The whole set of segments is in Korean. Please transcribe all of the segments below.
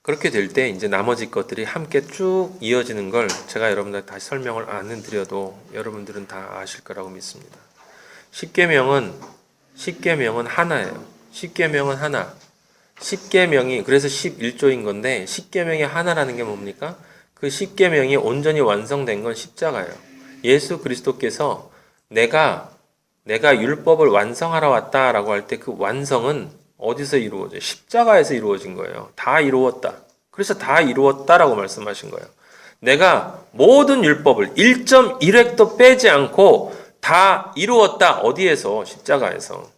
그렇게 될 때 이제 나머지 것들이 함께 쭉 이어지는 걸 제가 여러분들 다시 설명을 안 드려도 여러분들은 다 아실 거라고 믿습니다. 십계명은 하나예요. 십계명은 하나. 십계명이 그래서 11조인 건데 십계명이 하나라는 게 뭡니까? 그 십계명이 온전히 완성된 건 십자가예요. 예수 그리스도께서 내가 율법을 완성하러 왔다라고 할 때 그 완성은 어디서 이루어져요? 십자가에서 이루어진 거예요. 다 이루었다. 그래서 다 이루었다라고 말씀하신 거예요. 내가 모든 율법을 1.1획도 빼지 않고 다 이루었다. 어디에서? 십자가에서.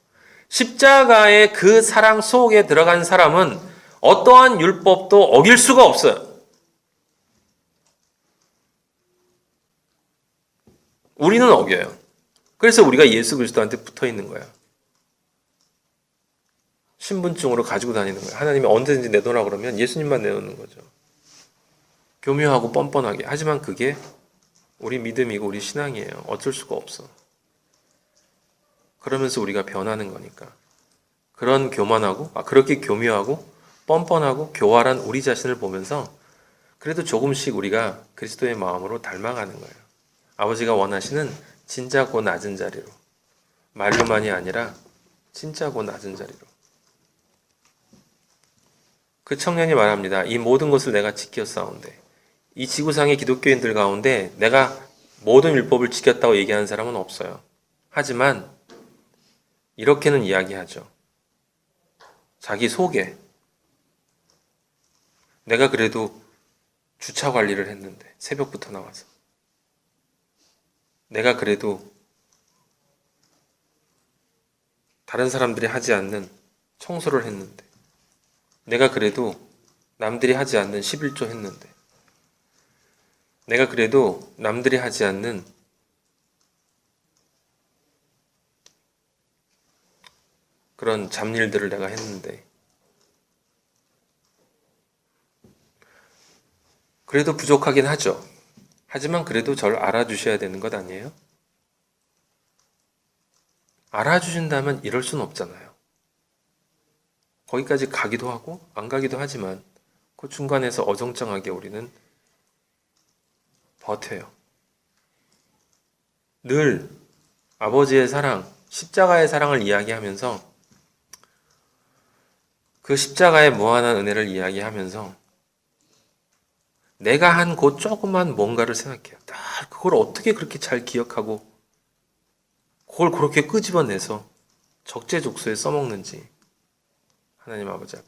십자가의 그 사랑 속에 들어간 사람은 어떠한 율법도 어길 수가 없어요. 우리는 어겨요. 그래서 우리가 예수 그리스도한테 붙어 있는 거예요. 신분증으로 가지고 다니는 거예요. 하나님이 언제든지 내놓으라 그러면 예수님만 내놓는 거죠. 교묘하고 뻔뻔하게. 하지만 그게 우리 믿음이고 우리 신앙이에요. 어쩔 수가 없어. 그러면서 우리가 변하는 거니까. 그런 교만하고, 그렇게 교묘하고 뻔뻔하고 교활한 우리 자신을 보면서 그래도 조금씩 우리가 그리스도의 마음으로 닮아가는 거예요. 아버지가 원하시는 진짜고 낮은 자리로. 말로만이 아니라 진짜고 낮은 자리로. 그 청년이 말합니다. 이 모든 것을 내가 지켰사온데 이 지구상의 기독교인들 가운데 내가 모든 율법을 지켰다고 얘기하는 사람은 없어요. 하지만 이렇게는 이야기하죠. 자기 속에 내가 그래도 주차 관리를 했는데 새벽부터 나와서 내가 그래도 다른 사람들이 하지 않는 청소를 했는데 내가 그래도 남들이 하지 않는 11조 했는데 내가 그래도 남들이 하지 않는 그런 잡일들을 내가 했는데 그래도 부족하긴 하죠. 하지만 그래도 저를 알아주셔야 되는 것 아니에요? 알아주신다면 이럴 수는 없잖아요. 거기까지 가기도 하고 안 가기도 하지만 그 중간에서 어정쩡하게 우리는 버텨요. 늘 아버지의 사랑, 십자가의 사랑을 이야기하면서 그 십자가의 무한한 은혜를 이야기하면서 내가 한 그 조그만 뭔가를 생각해요. 그걸 어떻게 그렇게 잘 기억하고 그걸 그렇게 끄집어내서 적재적소에 써먹는지 하나님 아버지 앞에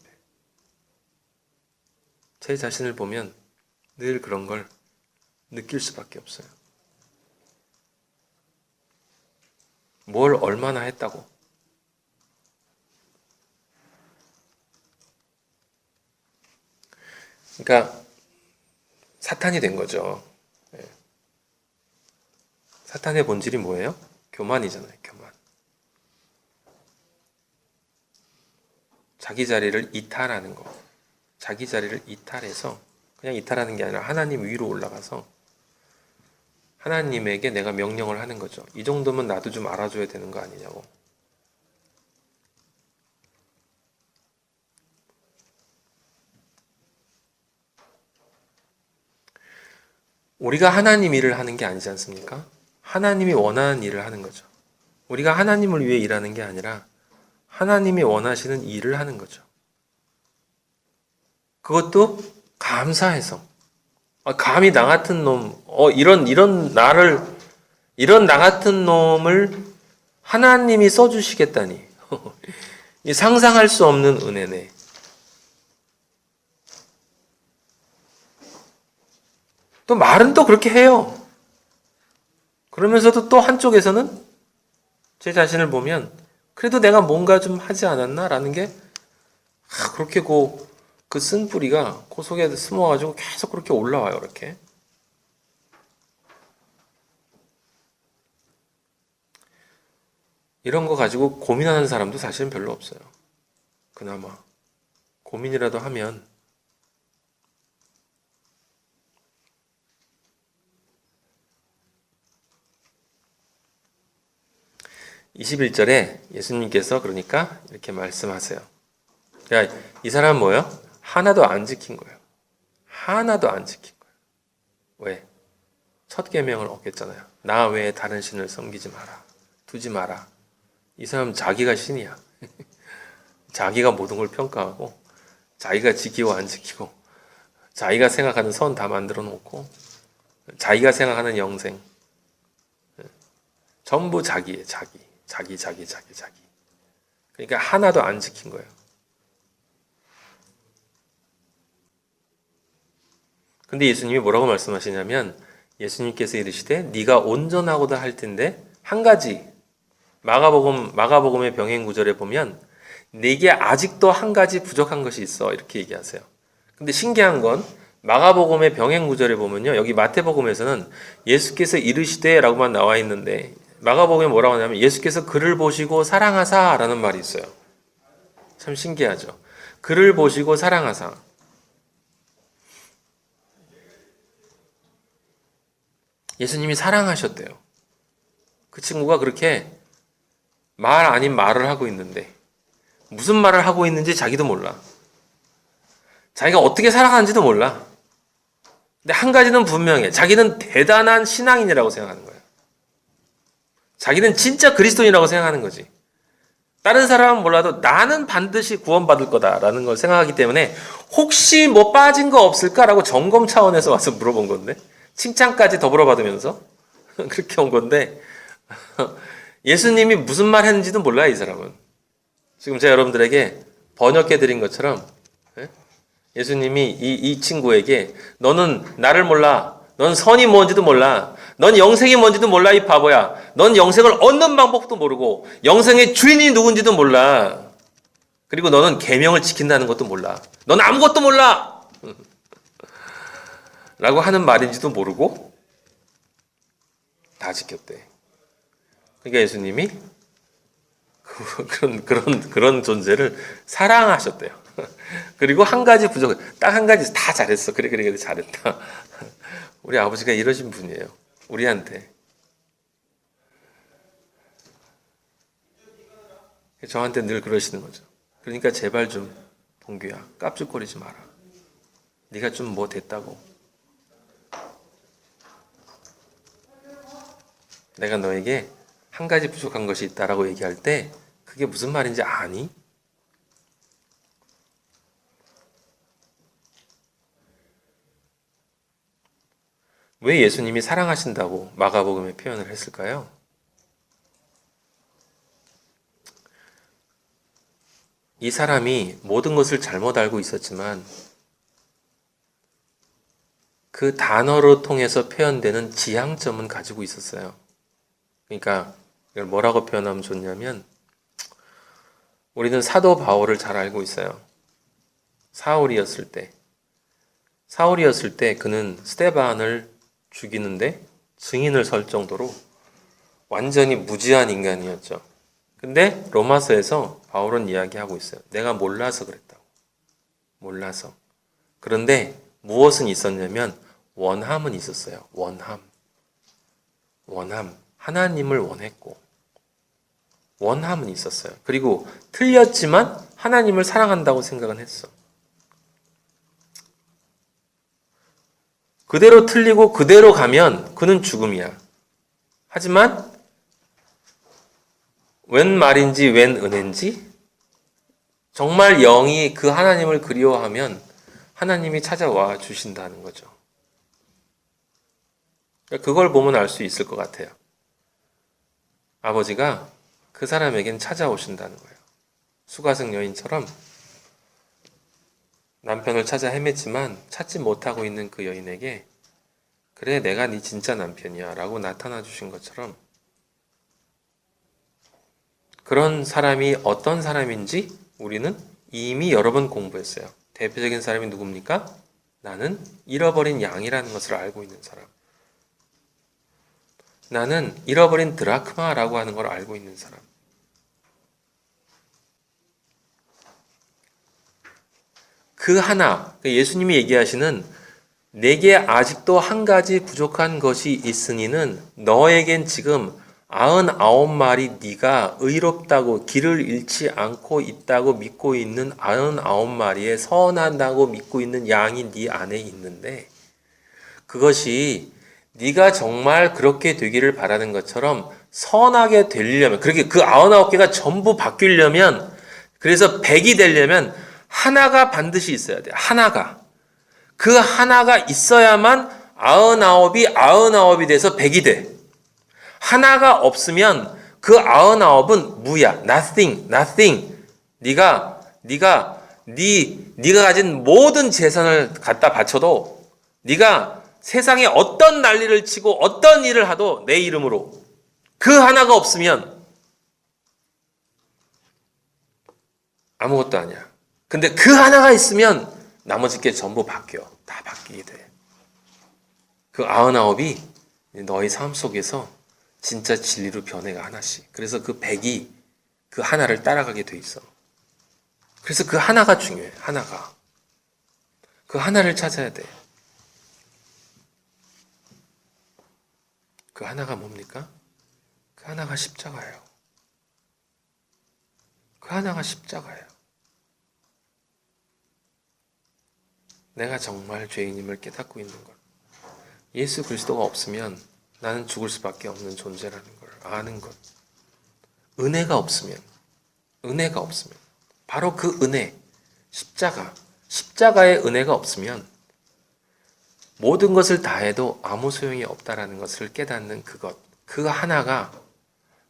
제 자신을 보면 늘 그런 걸 느낄 수밖에 없어요. 뭘 얼마나 했다고. 그러니까 사탄이 된 거죠. 사탄의 본질이 뭐예요? 교만이잖아요. 교만. 자기 자리를 이탈하는 거. 자기 자리를 이탈해서 그냥 이탈하는 게 아니라 하나님 위로 올라가서 하나님에게 내가 명령을 하는 거죠. 이 정도면 나도 좀 알아줘야 되는 거 아니냐고. 우리가 하나님 일을 하는 게 아니지 않습니까? 하나님이 원하는 일을 하는 거죠. 우리가 하나님을 위해 일하는 게 아니라 하나님이 원하시는 일을 하는 거죠. 그것도 감사해서. 감히 나 같은 놈, 이런 나 같은 놈을 하나님이 써주시겠다니. 상상할 수 없는 은혜네. 또 말은 또 그렇게 해요. 그러면서도 또 한쪽에서는 제 자신을 보면 그래도 내가 뭔가 좀 하지 않았나라는 게 그렇게 그 쓴뿌리가 그 속에 숨어가지고 계속 그렇게 올라와요. 이렇게. 이런 거 가지고 고민하는 사람도 사실은 별로 없어요. 그나마 고민이라도 하면 21절에 예수님께서 그러니까 이렇게 말씀하세요. 야, 이 사람은 뭐예요? 하나도 안 지킨 거예요. 하나도 안 지킨 거예요. 왜? 첫 계명을 어겼잖아요. 나 외에 다른 신을 섬기지 마라. 두지 마라. 이 사람 자기가 신이야. 자기가 모든 걸 평가하고 자기가 지키고 안 지키고 자기가 생각하는 선 다 만들어 놓고 자기가 생각하는 영생 전부 자기예요. 자기. 그러니까 하나도 안 지킨 거예요. 근데 예수님이 뭐라고 말씀하시냐면 예수님께서 이르시되 네가 온전하고다 할 텐데 한 가지 마가복음의 병행 구절에 보면 네게 아직도 한 가지 부족한 것이 있어 이렇게 얘기하세요. 근데 신기한 건 마가복음의 병행 구절에 보면요. 여기 마태복음에서는 예수께서 이르시되라고만 나와 있는데 마가복음에 뭐라고 하냐면 예수께서 그를 보시고 사랑하사라는 말이 있어요. 참 신기하죠. 그를 보시고 사랑하사. 예수님이 사랑하셨대요. 그 친구가 그렇게 말 아닌 말을 하고 있는데 무슨 말을 하고 있는지 자기도 몰라. 자기가 어떻게 살아가는지도 몰라. 근데 한 가지는 분명해. 자기는 대단한 신앙인이라고 생각하는 거예요. 자기는 진짜 그리스도인이라고 생각하는 거지. 다른 사람은 몰라도 나는 반드시 구원받을 거다라는 걸 생각하기 때문에 혹시 뭐 빠진 거 없을까라고 점검 차원에서 와서 물어본 건데 칭찬까지 더불어 받으면서 그렇게 온 건데 예수님이 무슨 말 했는지도 몰라요. 이 사람은. 지금 제가 여러분들에게 번역해 드린 것처럼 예수님이 이 친구에게 너는 나를 몰라. 넌 선이 뭔지도 몰라. 넌 영생이 뭔지도 몰라 이 바보야. 넌 영생을 얻는 방법도 모르고 영생의 주인이 누군지도 몰라. 그리고 너는 계명을 지킨다는 것도 몰라. 넌 아무것도 몰라. 라고 하는 말인지도 모르고 다 지켰대. 그러니까 예수님이 그런 존재를 사랑하셨대요. 그리고 한 가지 부족, 딱 한 가지 다 잘했어. 그래 잘했다. 우리 아버지가 이러신 분이에요. 우리한테. 저한테 늘 그러시는 거죠. 그러니까 제발 좀 봉규야 깝죽거리지 마라. 네가 좀 뭐 됐다고. 내가 너에게 한 가지 부족한 것이 있다라고 얘기할 때 그게 무슨 말인지 아니? 왜 예수님이 사랑하신다고 마가복음에 표현을 했을까요? 이 사람이 모든 것을 잘못 알고 있었지만 그 단어로 통해서 표현되는 지향점은 가지고 있었어요. 그러니까 이걸 뭐라고 표현하면 좋냐면 우리는 사도 바울을 잘 알고 있어요. 사울이었을 때 그는 스데반을 죽이는데 증인을 설 정도로 완전히 무지한 인간이었죠. 근데 로마서에서 바울은 이야기하고 있어요. 내가 몰라서 그랬다고. 몰라서. 그런데 무엇은 있었냐면 원함은 있었어요. 원함. 하나님을 원했고 원함은 있었어요. 그리고 틀렸지만 하나님을 사랑한다고 생각은 했어. 그대로 틀리고 그대로 가면 그는 죽음이야. 하지만 웬 말인지 웬 은혜인지 정말 영이 그 하나님을 그리워하면 하나님이 찾아와 주신다는 거죠. 그걸 보면 알 수 있을 것 같아요. 아버지가 그 사람에겐 찾아오신다는 거예요. 수가성 여인처럼 남편을 찾아 헤맸지만 찾지 못하고 있는 그 여인에게 그래 내가 네 진짜 남편이야 라고 나타나 주신 것처럼 그런 사람이 어떤 사람인지 우리는 이미 여러 번 공부했어요. 대표적인 사람이 누굽니까? 나는 잃어버린 양이라는 것을 알고 있는 사람. 나는 잃어버린 드라크마라고 하는 걸 알고 있는 사람. 그 하나, 예수님이 얘기하시는 내게 아직도 한 가지 부족한 것이 있으니는 너에겐 지금 99마리 네가 의롭다고 길을 잃지 않고 있다고 믿고 있는 99마리의 선하다고 믿고 있는 양이 네 안에 있는데 그것이 네가 정말 그렇게 되기를 바라는 것처럼 선하게 되려면 그렇게 그 99개가 전부 바뀌려면 그래서 100이 되려면 하나가 반드시 있어야 돼. 하나가. 그 하나가 있어야만 99이 99이 돼서 100이 돼. 하나가 없으면 그 99은 무야. nothing. 네가 가진 모든 재산을 갖다 바쳐도 네가 세상에 어떤 난리를 치고 어떤 일을 하도 내 이름으로 그 하나가 없으면 아무것도 아니야. 근데 그 하나가 있으면 나머지 게 전부 바뀌어. 다 바뀌게 돼. 그 99이 너의 삶 속에서 진짜 진리로 변해가 하나씩. 그래서 그 100이 그 하나를 따라가게 돼 있어. 그래서 그 하나가 중요해. 하나가. 그 하나를 찾아야 돼. 그 하나가 뭡니까? 그 하나가 십자가예요. 그 하나가 십자가예요. 내가 정말 죄인임을 깨닫고 있는 것. 예수 그리스도가 없으면 나는 죽을 수밖에 없는 존재라는 걸 아는 것. 은혜가 없으면 바로 그 은혜, 십자가의 은혜가 없으면 모든 것을 다해도 아무 소용이 없다라는 것을 깨닫는 그것. 그 하나가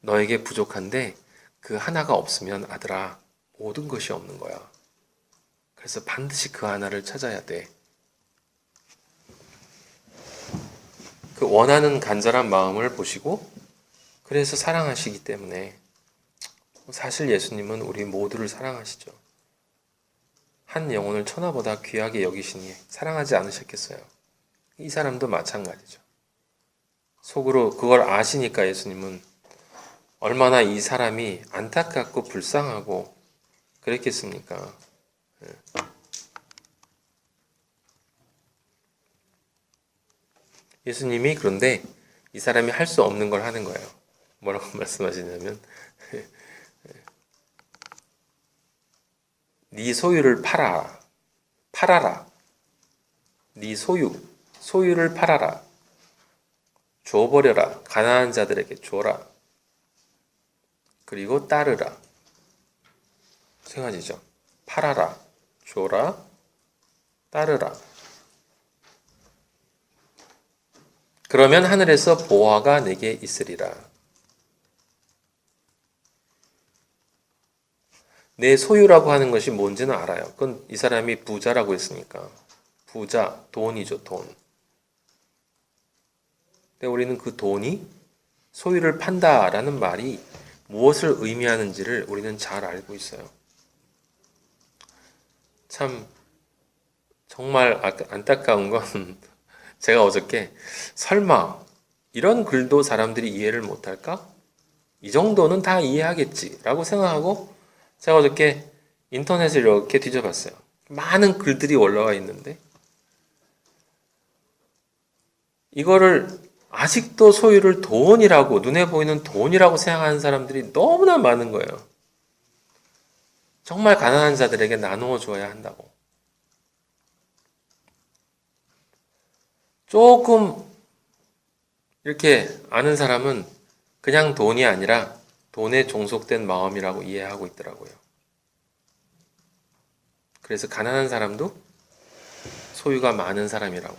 너에게 부족한데 그 하나가 없으면 아들아 모든 것이 없는 거야. 그래서 반드시 그 하나를 찾아야 돼. 그 원하는 간절한 마음을 보시고 그래서 사랑하시기 때문에 사실 예수님은 우리 모두를 사랑하시죠. 한 영혼을 천하보다 귀하게 여기시니 사랑하지 않으셨겠어요? 이 사람도 마찬가지죠. 속으로 그걸 아시니까 예수님은 얼마나 이 사람이 안타깝고 불쌍하고 그랬겠습니까? 예수님이 그런데 이 사람이 할 수 없는 걸 하는 거예요. 뭐라고 말씀하시냐면 네 소유를 팔아라. 네 소유를 팔아라. 줘버려라. 가난한 자들에게 줘라. 그리고 따르라. 세 가지죠. 팔아라. 줘라. 따르라. 그러면 하늘에서 보화가 내게 있으리라. 내 소유라고 하는 것이 뭔지는 알아요. 그건 이 사람이 부자라고 했으니까. 부자, 돈이죠, 돈. 근데 우리는 그 돈이 소유를 판다라는 말이 무엇을 의미하는지를 우리는 잘 알고 있어요. 참 정말 안타까운 건 제가 어저께 설마 이런 글도 사람들이 이해를 못할까? 이 정도는 다 이해하겠지라고 생각하고 제가 어저께 인터넷을 이렇게 뒤져봤어요. 많은 글들이 올라와 있는데 이거를 아직도 소유를 돈이라고 눈에 보이는 돈이라고 생각하는 사람들이 너무나 많은 거예요. 정말 가난한 자들에게 나누어 줘야 한다고. 조금 이렇게 아는 사람은 그냥 돈이 아니라 돈에 종속된 마음이라고 이해하고 있더라고요. 그래서 가난한 사람도 소유가 많은 사람이라고.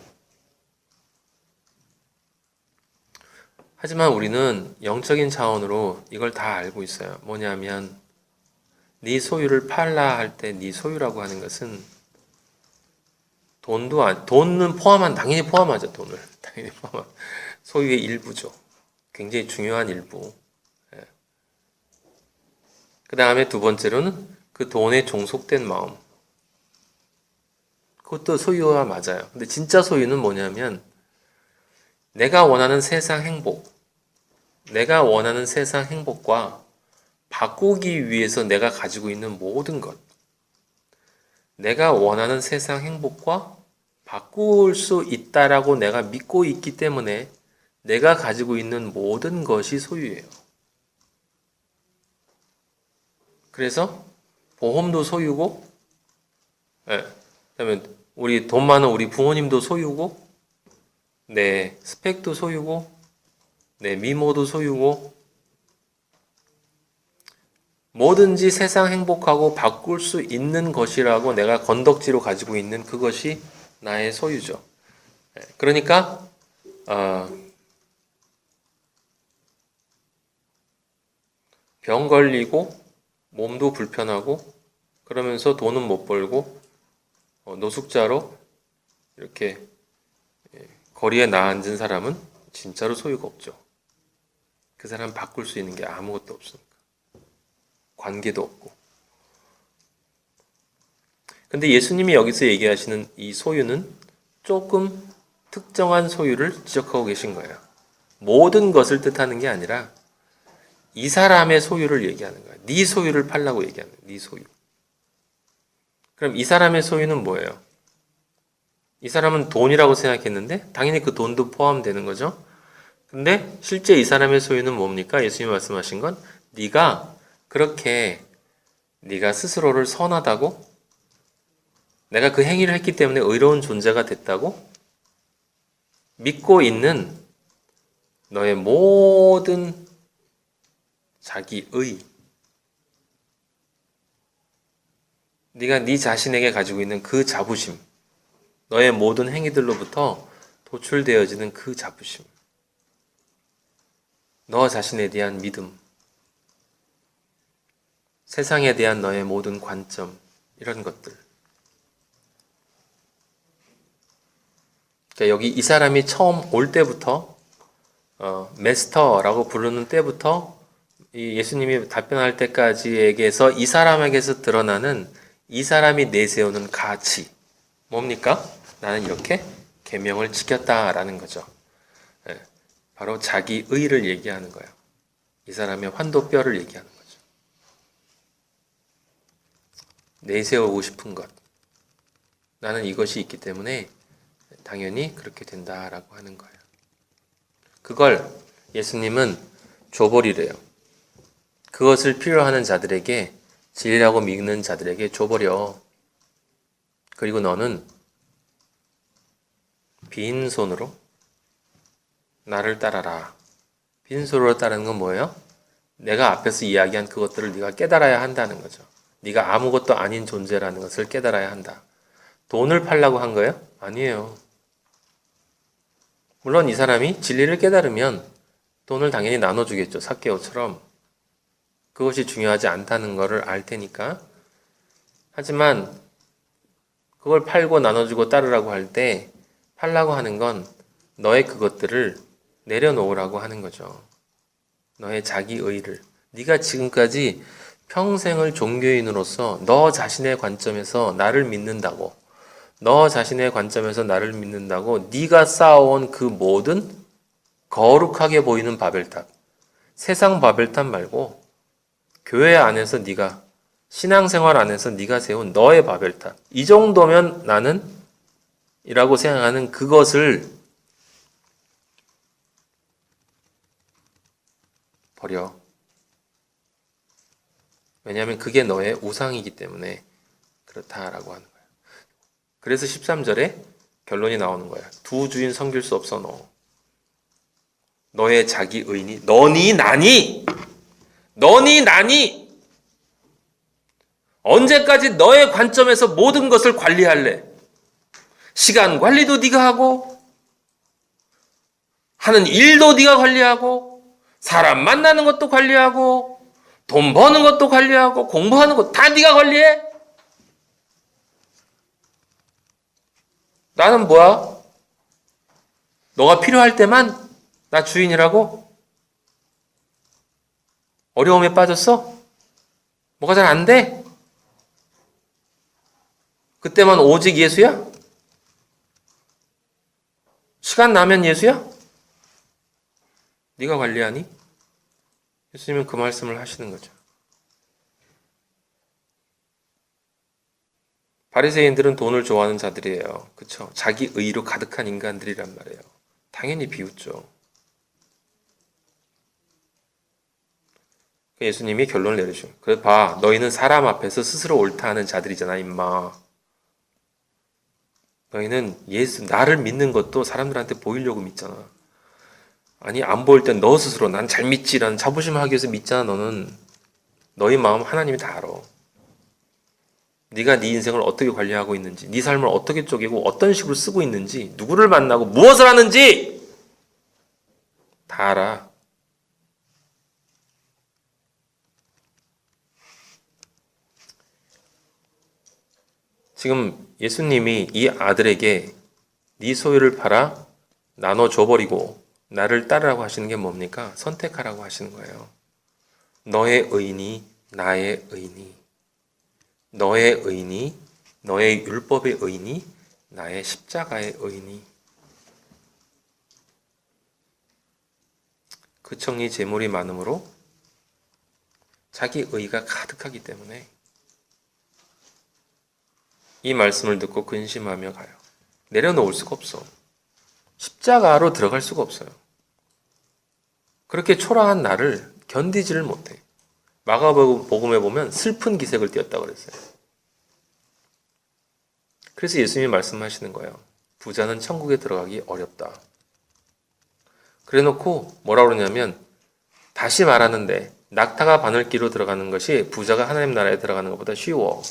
하지만 우리는 영적인 차원으로 이걸 다 알고 있어요. 뭐냐면 네 소유를 팔라 할 때 네 소유라고 하는 것은 돈은 당연히 포함하죠. 돈을 당연히 소유의 일부죠. 굉장히 중요한 일부. 그 다음에 두 번째로는 그 돈에 종속된 마음. 그것도 소유와 맞아요. 근데 진짜 소유는 뭐냐면 내가 원하는 세상 행복과 바꾸기 위해서 내가 가지고 있는 모든 것. 내가 원하는 세상 행복과 바꿀 수 있다라고 내가 믿고 있기 때문에 내가 가지고 있는 모든 것이 소유예요. 그래서 보험도 소유고, 예, 그다음에 우리 돈 많은 우리 부모님도 소유고, 내 스펙도 소유고, 내 미모도 소유고, 뭐든지 세상 행복하고 바꿀 수 있는 것이라고 내가 건덕지로 가지고 있는 그것이 나의 소유죠. 그러니까 병 걸리고 몸도 불편하고 그러면서 돈은 못 벌고 노숙자로 이렇게 거리에 나앉은 사람은 진짜로 소유가 없죠. 그 사람 바꿀 수 있는 게 아무것도 없으니까. 관계도 없고. 근데 예수님이 여기서 얘기하시는 이 소유는 조금 특정한 소유를 지적하고 계신 거예요. 모든 것을 뜻하는 게 아니라 이 사람의 소유를 얘기하는 거예요. 네 소유를 팔라고 얘기하는 거예요. 네 소유. 그럼 이 사람의 소유는 뭐예요? 이 사람은 돈이라고 생각했는데 당연히 그 돈도 포함되는 거죠. 근데 실제 이 사람의 소유는 뭡니까? 예수님이 말씀하신 건 네가 그렇게 네가 스스로를 선하다고 내가 그 행위를 했기 때문에 의로운 존재가 됐다고 믿고 있는 너의 모든 자기의 네가 네 자신에게 가지고 있는 그 자부심 너의 모든 행위들로부터 도출되어지는 그 자부심 너 자신에 대한 믿음 세상에 대한 너의 모든 관점 이런 것들 그러니까 여기 이 사람이 처음 올 때부터 메스터라고 부르는 때부터 이 예수님이 답변할 때까지에게서 이 사람에게서 드러나는 이 사람이 내세우는 가치 뭡니까? 나는 이렇게 계명을 지켰다라는 거죠. 예, 바로 자기 의를 얘기하는 거예요. 이 사람의 환도뼈를 얘기하는 거죠. 내세우고 싶은 것. 나는 이것이 있기 때문에 당연히 그렇게 된다라고 하는 거예요. 그걸 예수님은 줘버리래요. 그것을 필요하는 자들에게 진리라고 믿는 자들에게 줘버려. 그리고 너는 빈손으로 나를 따라라. 빈손으로 따르는 건 뭐예요? 내가 앞에서 이야기한 그것들을 네가 깨달아야 한다는 거죠. 네가 아무것도 아닌 존재라는 것을 깨달아야 한다. 돈을 팔라고 한 거예요? 아니에요. 물론 이 사람이 진리를 깨달으면 돈을 당연히 나눠주겠죠. 삭개오처럼. 그것이 중요하지 않다는 것을 알 테니까. 하지만 그걸 팔고 나눠주고 따르라고 할 때 팔라고 하는 건 너의 그것들을 내려놓으라고 하는 거죠. 너의 자기의를. 네가 지금까지 평생을 종교인으로서 너 자신의 관점에서 나를 믿는다고 너 자신의 관점에서 나를 믿는다고 네가 쌓아온 그 모든 거룩하게 보이는 바벨탑 세상 바벨탑 말고 교회 안에서 네가 신앙생활 안에서 네가 세운 너의 바벨탑 이 정도면 나는 이라고 생각하는 그것을 버려. 왜냐하면 그게 너의 우상이기 때문에 그렇다라고 하는 거야. 그래서 13절에 결론이 나오는 거야. 두 주인 섬길 수 없어 너. 너의 자기 의니 너니 나니 너니 나니 언제까지 너의 관점에서 모든 것을 관리할래? 시간 관리도 네가 하고 하는 일도 네가 관리하고 사람 만나는 것도 관리하고 돈 버는 것도 관리하고 공부하는 것 다 네가 관리해? 나는 뭐야? 너가 필요할 때만 나 주인이라고? 어려움에 빠졌어? 뭐가 잘 안 돼? 그때만 오직 예수야? 시간 나면 예수야? 네가 관리하니? 예수님은 그 말씀을 하시는 거죠. 바리새인들은 돈을 좋아하는 자들이에요. 그렇죠? 자기 의로 가득한 인간들이란 말이에요. 당연히 비웃죠. 예수님이 결론을 내리죠. 그래 봐, 너희는 사람 앞에서 스스로 옳다 하는 자들이잖아, 임마. 너희는 나를 믿는 것도 사람들한테 보이려고 믿잖아. 아니, 안 보일 땐 너 스스로 난 잘 믿지라는 자부심을 하기 위해서 믿잖아, 너는. 너희 마음 하나님이 다 알아. 네가 네 인생을 어떻게 관리하고 있는지, 네 삶을 어떻게 쪼개고 어떤 식으로 쓰고 있는지, 누구를 만나고 무엇을 하는지 다 알아. 지금 예수님이 이 아들에게 네 소유를 팔아 나눠 줘버리고 나를 따르라고 하시는 게 뭡니까? 선택하라고 하시는 거예요. 너의 의인이 나의 의인이, 너의 의인이 너의 율법의 의인이 나의 십자가의 의인이. 그 청리 재물이 많으므로 자기 의가 가득하기 때문에 이 말씀을 듣고 근심하며 가요. 내려놓을 수가 없어. 십자가로 들어갈 수가 없어요. 그렇게 초라한 나를 견디지를 못해. 마가복음에 보면 슬픈 기색을 띄었다고 그랬어요. 그래서 예수님이 말씀하시는 거예요. 부자는 천국에 들어가기 어렵다. 그래놓고 뭐라고 그러냐면, 다시 말하는데 낙타가 바늘기로 들어가는 것이 부자가 하나님 나라에 들어가는 것보다 쉬워.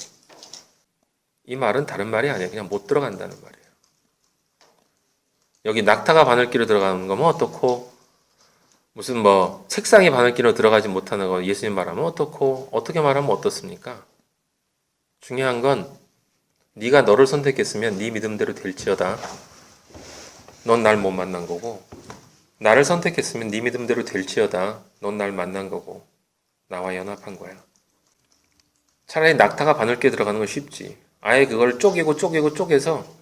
이 말은 다른 말이 아니에요. 그냥 못 들어간다는 말이에요. 여기 낙타가 바늘기로 들어가는 거면 어떻고, 무슨 뭐 책상이 바늘기로 들어가지 못하는 거 예수님 말하면 어떻고, 어떻게 말하면 어떻습니까? 중요한 건 네가 너를 선택했으면 네 믿음대로 될지어다. 넌 날 못 만난 거고, 나를 선택했으면 네 믿음대로 될지어다. 넌 날 만난 거고, 나와 연합한 거야. 차라리 낙타가 바늘기에 들어가는 건 쉽지. 아예 그걸 쪼개서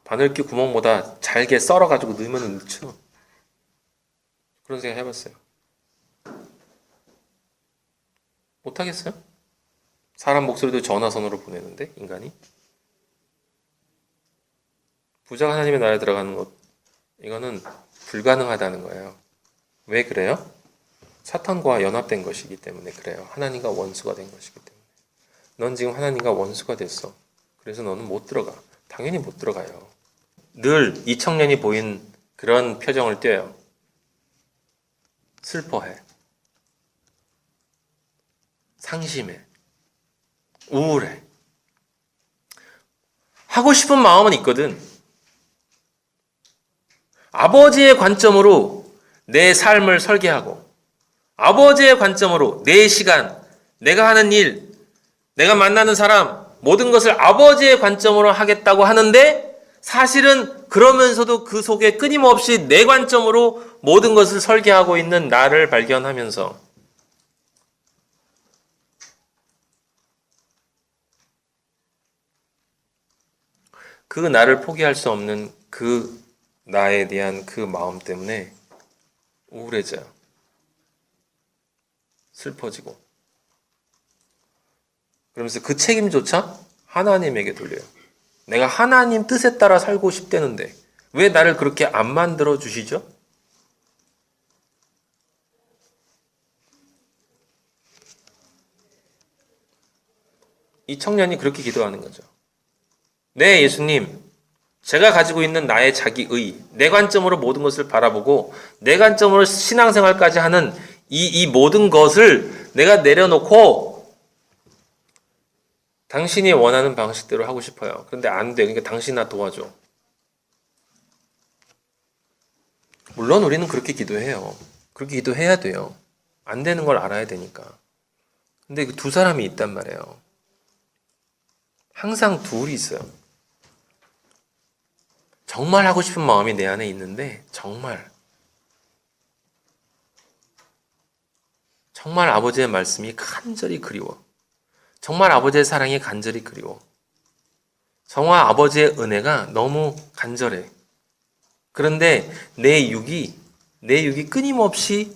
바늘기 구멍보다 잘게 썰어가지고 넣으면 넣죠. 그런 생각 해봤어요. 못하겠어요? 사람 목소리도 전화선으로 보내는데, 인간이? 부자가 하나님의 나라에 들어가는 것, 이거는 불가능하다는 거예요. 왜 그래요? 사탄과 연합된 것이기 때문에 그래요. 하나님과 원수가 된 것이기 때문에. 넌 지금 하나님과 원수가 됐어. 그래서 너는 못 들어가. 당연히 못 들어가요. 늘 이 청년이 보인 그런 표정을 띄어요. 슬퍼해. 상심해. 우울해. 하고 싶은 마음은 있거든. 아버지의 관점으로 내 삶을 설계하고, 아버지의 관점으로 내 시간, 내가 하는 일, 내가 만나는 사람, 모든 것을 아버지의 관점으로 하겠다고 하는데, 사실은 그러면서도 그 속에 끊임없이 내 관점으로 모든 것을 설계하고 있는 나를 발견하면서 그 나를 포기할 수 없는 그 나에 대한 그 마음 때문에 우울해져요. 슬퍼지고. 그러면서 그 책임조차 하나님에게 돌려요. 내가 하나님 뜻에 따라 살고 싶다는데 왜 나를 그렇게 안 만들어 주시죠? 이 청년이 그렇게 기도하는 거죠. 네, 예수님. 제가 가지고 있는 나의 자기의, 내 관점으로 모든 것을 바라보고 내 관점으로 신앙생활까지 하는 이 모든 것을 내가 내려놓고 당신이 원하는 방식대로 하고 싶어요. 그런데 안 돼. 그러니까 당신 나 도와줘. 물론 우리는 그렇게 기도해요. 그렇게 기도해야 돼요. 안 되는 걸 알아야 되니까. 근데 그 두 사람이 있단 말이에요. 항상 둘이 있어요. 정말 하고 싶은 마음이 내 안에 있는데 정말 아버지의 말씀이 간절히 그리워. 정말 아버지의 사랑이 간절히 그리워. 정말 아버지의 은혜가 너무 간절해. 그런데 내 육이 끊임없이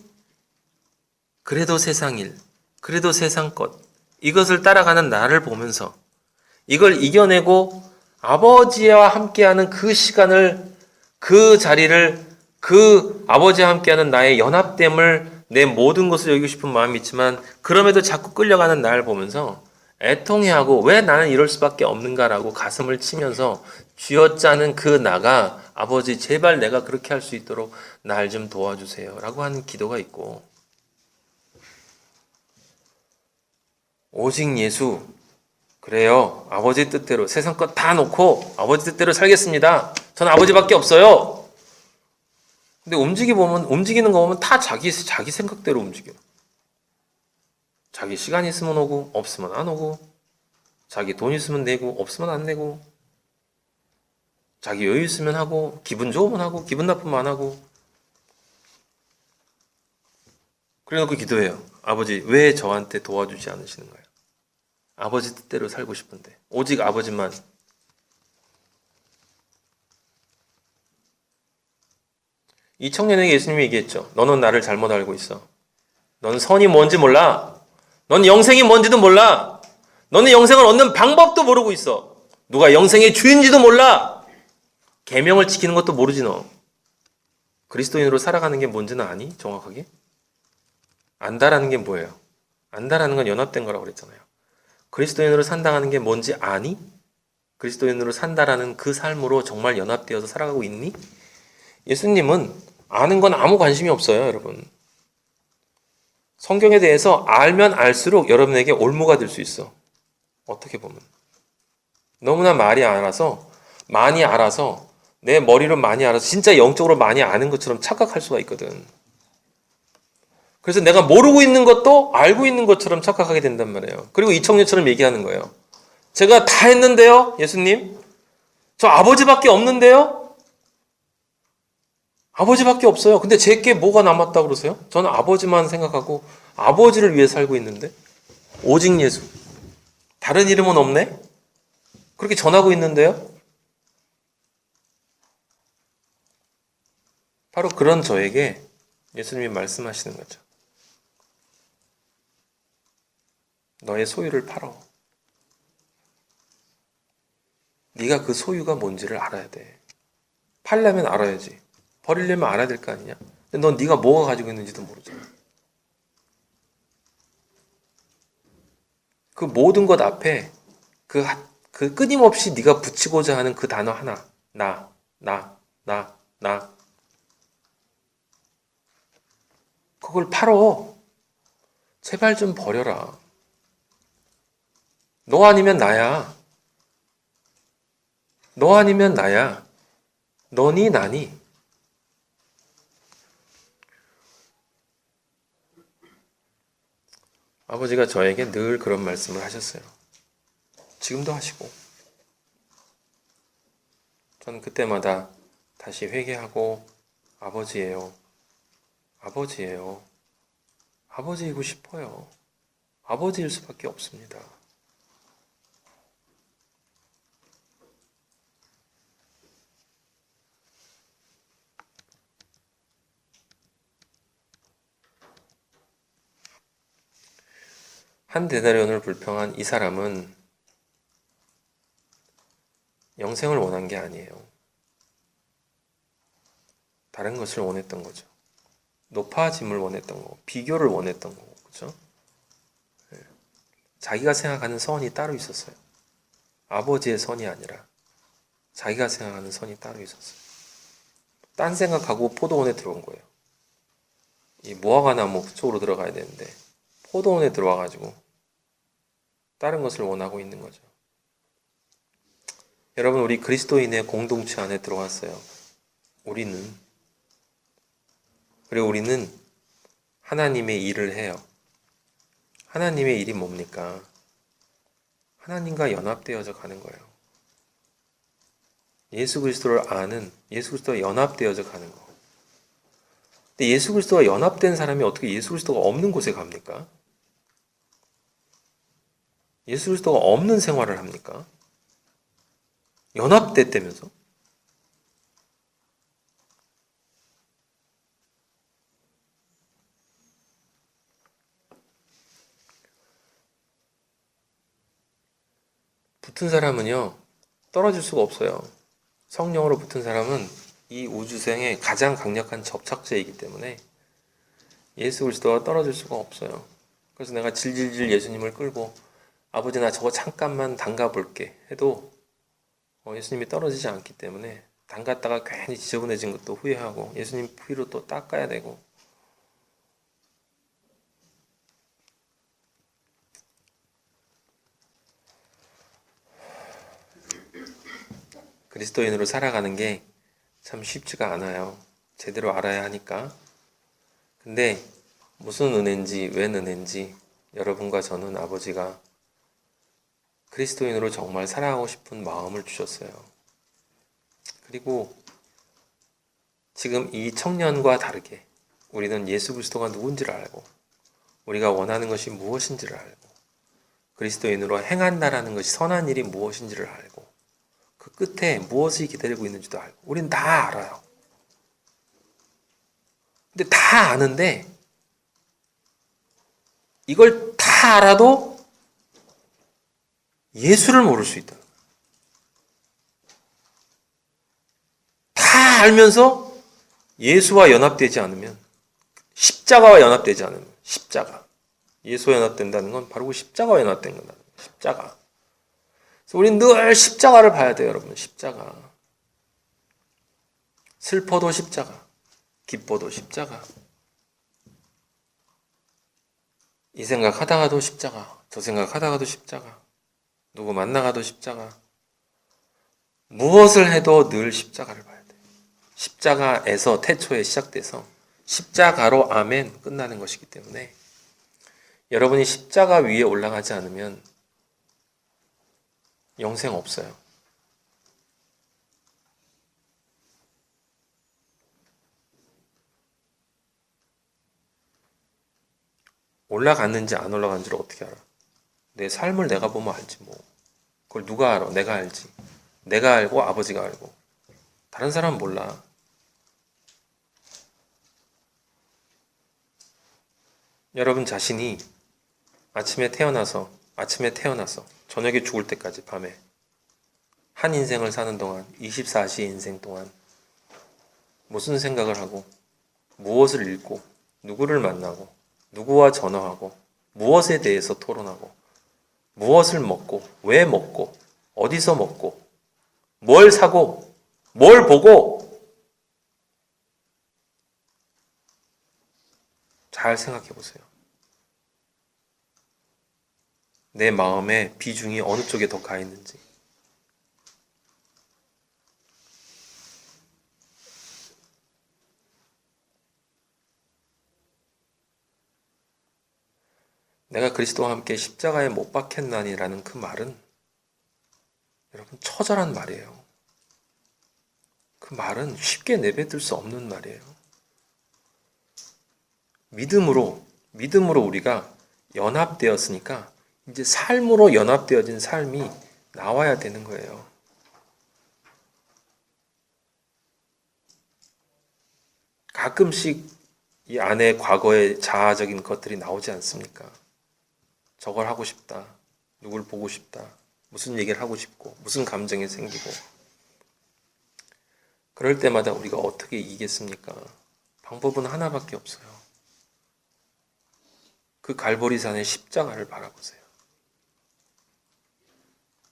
그래도 세상 일, 그래도 세상 것, 이것을 따라가는 나를 보면서 이걸 이겨내고 아버지와 함께하는 그 시간을, 그 자리를, 그 아버지와 함께하는 나의 연합됨을 내 모든 것을 여기고 싶은 마음이 있지만 그럼에도 자꾸 끌려가는 나를 보면서 애통해하고 왜 나는 이럴 수밖에 없는가라고 가슴을 치면서 쥐어짜는 그 나가 아버지 제발 내가 그렇게 할 수 있도록 날 좀 도와주세요 라고 하는 기도가 있고, 오직 예수, 그래요, 아버지 뜻대로 세상 것 다 놓고 아버지 뜻대로 살겠습니다, 전 아버지밖에 없어요. 근데 움직이는 거 보면 다 자기 생각대로 움직여. 자기 시간 있으면 오고 없으면 안 오고, 자기 돈 있으면 내고 없으면 안 내고, 자기 여유 있으면 하고 기분 좋으면 하고 기분 나쁘면 안 하고. 그래놓고 기도해요. 아버지 왜 저한테 도와주지 않으시는 거예요? 아버지 뜻대로 살고 싶은데 오직 아버지만. 이 청년에게 예수님이 얘기했죠. 너는 나를 잘못 알고 있어. 넌 선이 뭔지 몰라. 넌 영생이 뭔지도 몰라. 너는 영생을 얻는 방법도 모르고 있어. 누가 영생의 주인지도 몰라. 계명을 지키는 것도 모르지 너. 그리스도인으로 살아가는 게 뭔지는 아니? 정확하게? 안다라는 게 뭐예요? 안다라는 건 연합된 거라고 그랬잖아요. 그리스도인으로 산다는 게 뭔지 아니? 그리스도인으로 산다라는 그 삶으로 정말 연합되어서 살아가고 있니? 예수님은 아는 건 아무 관심이 없어요, 여러분. 성경에 대해서 알면 알수록 여러분에게 올무가 될 수 있어. 어떻게 보면. 너무나 많이 알아서, 내 머리로 많이 알아서, 진짜 영적으로 많이 아는 것처럼 착각할 수가 있거든. 그래서 내가 모르고 있는 것도 알고 있는 것처럼 착각하게 된단 말이에요. 그리고 이 청년처럼 얘기하는 거예요. 제가 다 했는데요, 예수님? 저 아버지밖에 없는데요? 아버지밖에 없어요. 근데 제게 뭐가 남았다고 그러세요? 저는 아버지만 생각하고 아버지를 위해 살고 있는데? 오직 예수. 다른 이름은 없네? 그렇게 전하고 있는데요? 바로 그런 저에게 예수님이 말씀하시는 거죠. 너의 소유를 팔어. 네가 그 소유가 뭔지를 알아야 돼. 팔려면 알아야지. 버리려면 알아야 될 거 아니냐? 근데 넌 네가 뭐가 가지고 있는지도 모르잖아. 그 모든 것 앞에 그 끊임없이 네가 붙이고자 하는 그 단어 하나. 나. 그걸 팔어. 제발 좀 버려라. 너 아니면 나야. 너 아니면 나야. 너니 나니. 아버지가 저에게 늘 그런 말씀을 하셨어요. 지금도 하시고. 저는 그때마다 다시 회개하고 아버지예요. 아버지예요. 아버지이고 싶어요. 아버지일 수밖에 없습니다. 한 데나리온을 불평한 이 사람은 영생을 원한 게 아니에요. 다른 것을 원했던 거죠. 높아짐을 원했던 거고, 비교를 원했던 거고, 그죠? 자기가 생각하는 선이 따로 있었어요. 아버지의 선이 아니라 자기가 생각하는 선이 따로 있었어요. 딴 생각하고 포도원에 들어온 거예요. 이 무화과나무 쪽으로 들어가야 되는데 포도원에 들어와가지고 다른 것을 원하고 있는 거죠. 여러분, 우리 그리스도인의 공동체 안에 들어왔어요. 그리고 우리는 하나님의 일을 해요. 하나님의 일이 뭡니까? 하나님과 연합되어져 가는 거예요. 예수 그리스도를 아는, 예수 그리스도와 연합되어져 가는 거. 근데 예수 그리스도와 연합된 사람이 어떻게 예수 그리스도가 없는 곳에 갑니까? 예수 그리스도가 없는 생활을 합니까? 연합됐다면서? 붙은 사람은요, 떨어질 수가 없어요. 성령으로 붙은 사람은 이 우주생의 가장 강력한 접착제이기 때문에 예수 그리스도와 떨어질 수가 없어요. 그래서 내가 질질질 예수님을 끌고 아버지 나 저거 잠깐만 담가 볼게 해도 예수님이 떨어지지 않기 때문에 담갔다가 괜히 지저분해진 것도 후회하고 예수님 피로 또 닦아야 되고. 그리스도인으로 살아가는 게 참 쉽지가 않아요. 제대로 알아야 하니까. 근데 무슨 은혜인지 웬 은혜인지 여러분과 저는 아버지가 그리스도인으로 정말 살아가고 싶은 마음을 주셨어요. 그리고 지금 이 청년과 다르게 우리는 예수 그리스도가 누군지를 알고 우리가 원하는 것이 무엇인지를 알고 그리스도인으로 행한다라는 것이 선한 일이 무엇인지를 알고 그 끝에 무엇이 기다리고 있는지도 알고 우리는 다 알아요. 근데 다 아는데 이걸 다 알아도 예수를 모를 수 있다. 다 알면서 예수와 연합되지 않으면 십자가와 연합되지 않으면 십자가 예수와 연합된다는 건 바로 그 십자가와 연합된 거다. 십자가. 그래서 우리는 늘 십자가를 봐야 돼요, 여러분. 십자가. 슬퍼도 십자가, 기뻐도 십자가. 이 생각 하다가도 십자가, 저 생각 하다가도 십자가, 누구 만나가도 십자가. 무엇을 해도 늘 십자가를 봐야 돼요. 십자가에서 태초에 시작돼서 십자가로 아멘 끝나는 것이기 때문에 여러분이 십자가 위에 올라가지 않으면 영생 없어요. 올라갔는지 안 올라갔는지를 어떻게 알아? 내 삶을 내가 보면 알지 뭐. 그걸 누가 알아? 내가 알지. 내가 알고 아버지가 알고. 다른 사람은 몰라. 여러분 자신이 아침에 태어나서 저녁에 죽을 때까지 밤에 한 인생을 사는 동안 24시 인생 동안 무슨 생각을 하고 무엇을 읽고 누구를 만나고 누구와 전화하고 무엇에 대해서 토론하고 무엇을 먹고 왜 먹고 어디서 먹고 뭘 사고 뭘 보고 잘 생각해 보세요. 내 마음의 비중이 어느 쪽에 더 가 있는지. 내가 그리스도와 함께 십자가에 못 박혔나니라는 그 말은 여러분 처절한 말이에요. 그 말은 쉽게 내뱉을 수 없는 말이에요. 믿음으로 우리가 연합되었으니까 이제 삶으로 연합되어진 삶이 나와야 되는 거예요. 가끔씩 이 안에 과거의 자아적인 것들이 나오지 않습니까? 저걸 하고 싶다. 누굴 보고 싶다. 무슨 얘기를 하고 싶고 무슨 감정이 생기고 그럴 때마다 우리가 어떻게 이기겠습니까? 방법은 하나밖에 없어요. 그 갈보리산의 십자가를 바라보세요.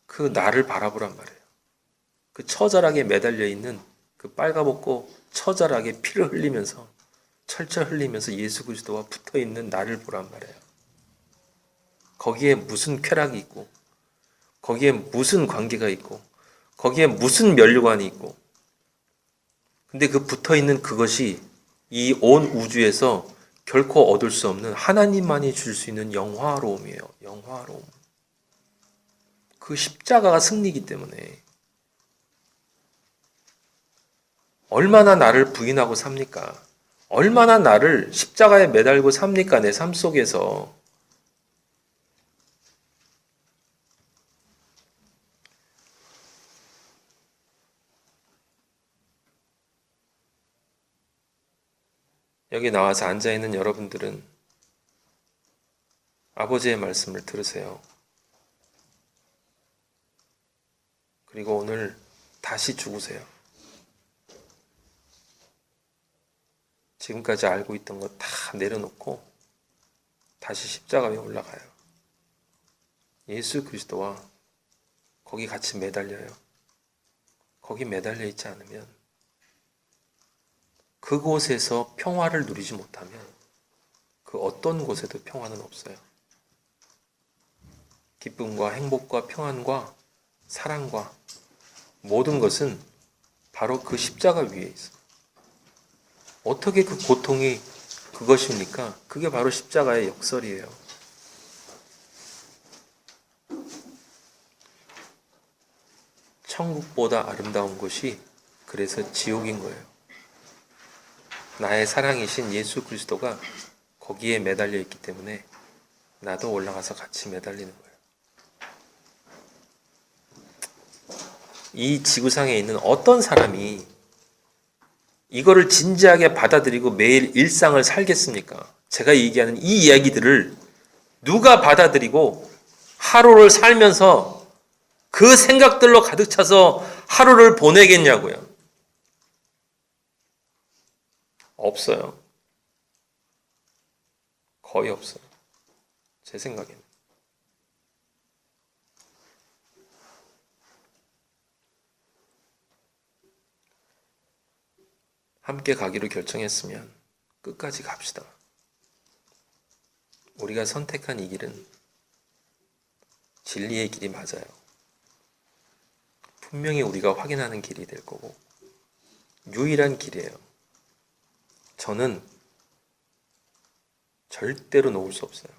그 나를 바라보란 말이에요. 그 처절하게 매달려 있는 그 빨가벗고 처절하게 피를 흘리면서 철철 흘리면서 예수 그리스도와 붙어 있는 나를 보란 말이에요. 거기에 무슨 쾌락이 있고 거기에 무슨 관계가 있고 거기에 무슨 면류관이 있고 근데 그 붙어 있는 그것이 이 온 우주에서 결코 얻을 수 없는 하나님만이 줄 수 있는 영화로움이에요. 영화로움. 그 십자가가 승리이기 때문에 얼마나 나를 부인하고 삽니까? 얼마나 나를 십자가에 매달고 삽니까? 내 삶 속에서. 여기 나와서 앉아있는 여러분들은 아버지의 말씀을 들으세요. 그리고 오늘 다시 죽으세요. 지금까지 알고 있던 거 다 내려놓고 다시 십자가 위에 올라가요. 예수 그리스도와 거기 같이 매달려요. 거기 매달려 있지 않으면, 그곳에서 평화를 누리지 못하면 그 어떤 곳에도 평화는 없어요. 기쁨과 행복과 평안과 사랑과 모든 것은 바로 그 십자가 위에 있어요. 어떻게 그 고통이 그것입니까? 그게 바로 십자가의 역설이에요. 천국보다 아름다운 곳이 그래서 지옥인 거예요. 나의 사랑이신 예수 그리스도가 거기에 매달려 있기 때문에 나도 올라가서 같이 매달리는 거예요. 이 지구상에 있는 어떤 사람이 이거를 진지하게 받아들이고 매일 일상을 살겠습니까? 제가 얘기하는 이 이야기들을 누가 받아들이고 하루를 살면서 그 생각들로 가득 차서 하루를 보내겠냐고요. 없어요. 거의 없어요. 제 생각에는. 함께 가기로 결정했으면 끝까지 갑시다. 우리가 선택한 이 길은 진리의 길이 맞아요. 분명히 우리가 확인하는 길이 될 거고 유일한 길이에요. 저는 절대로 놓을 수 없어요.